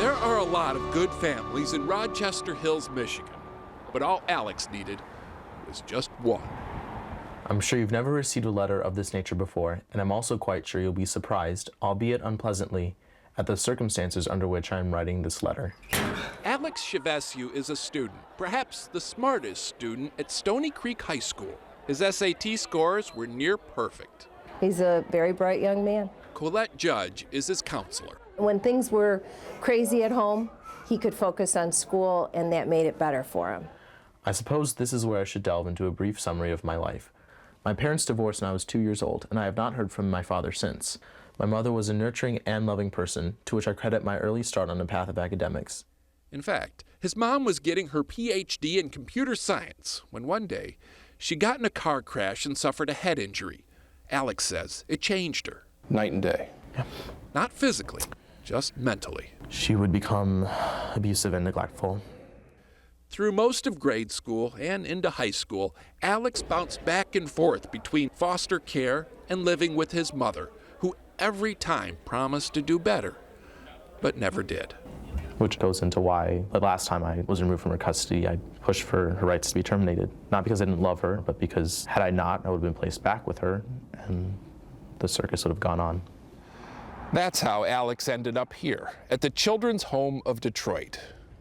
There are a lot of good families in Rochester Hills, Michigan, but all Alex needed was just one. I'm sure you've never received a letter of this nature before, and I'm also quite sure you'll be surprised, albeit unpleasantly, at the circumstances under which I'm writing this letter. Alex Chivescu is a student, perhaps the smartest student at Stony Creek High School. His SAT scores were near perfect. He's a very bright young man. Colette Judge is his counselor. When things were crazy at home, he could focus on school, and that made it better for him. I suppose this is where I should delve into a brief summary of my life. My parents divorced when I was 2 years old, and I have not heard from my father since. My mother was a nurturing and loving person, to which I credit my early start on the path of academics. In fact, his mom was getting her PhD in computer science when one day she got in a car crash and suffered a head injury. Alex says it changed her. Night and day. Yeah. Not physically, just mentally. She would become abusive and neglectful. Through most of grade school and into high school, Alex bounced back and forth between foster care and living with his mother, who every time promised to do better, but never did. Which goes into why the last time I was removed from her custody, I pushed for her rights to be terminated. Not because I didn't love her, but because had I not, I would have been placed back with her, and the circus would have gone on. That's how Alex ended up here, at the Children's Home of Detroit.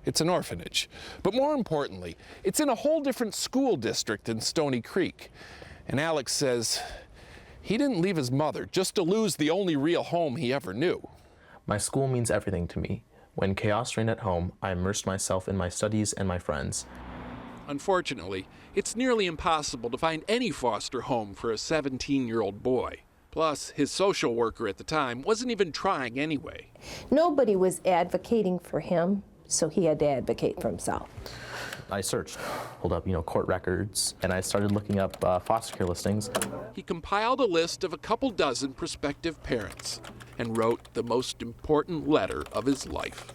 It's an orphanage, but more importantly, it's in a whole different school district than Stony Creek. And Alex says he didn't leave his mother just to lose the only real home he ever knew. My school means everything to me. When chaos reigned at home, I immersed myself in my studies and my friends. Unfortunately, it's nearly impossible to find any foster home for a 17-year-old boy. Plus, his social worker at the time wasn't even trying anyway. Nobody was advocating for him, so he had to advocate for himself. I searched, pulled up, court records, and I started looking up foster care listings. He compiled a list of a couple dozen prospective parents and wrote the most important letter of his life.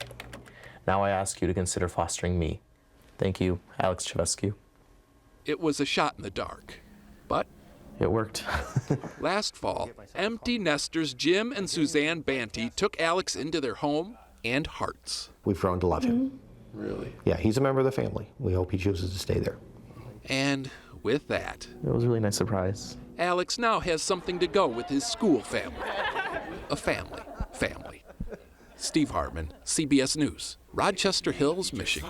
Now I ask you to consider fostering me. Thank you, Alex Chivescu. It was a shot in the dark, but it worked. Last fall, empty nesters Jim and Suzanne Banty took Alex into their home and hearts. We've grown to love him. Really? Yeah, he's a member of the family. We hope he chooses to stay there. And with that, it was a really nice surprise. Alex now has something to go with his school family. A family. Steve Hartman, CBS News, Rochester Hills, Michigan.